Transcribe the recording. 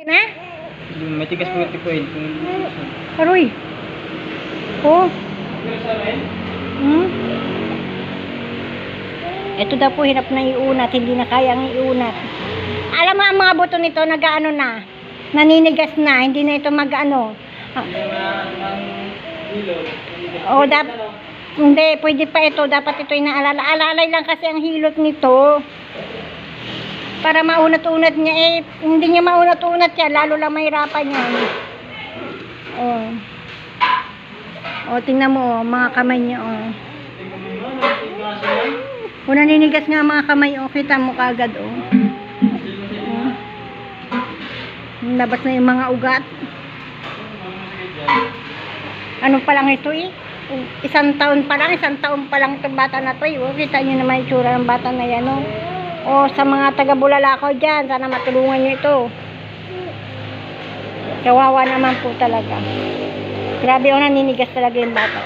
Na? Matigas po ito po yun. Aroy. Oh. Ito daw po hirap na iunat, hindi na kayang iunat. Alam mo ang mga buto nito nag-ano na, naninigas na, hindi na ito mag-ano. Hindi, pwede pa ito, dapat ito inaalala-alalay lang kasi ang hilot nito. Para maunat-unat niya hindi niya maunat-unat yan, lalo lang mahirapan yan. Tingnan mo, mga kamay niya, naninigas nga mga kamay, kita mo kagad, labas na yung mga ugat. Ano pa lang ito, isang taon pa lang itong bata na to, kita nyo naman yung tsura ng bata na yan, sa mga taga Bulalakaw dyan, sana matulungan nyo ito. Kawawa naman po talaga. Grabe, naninigas talaga yung bata.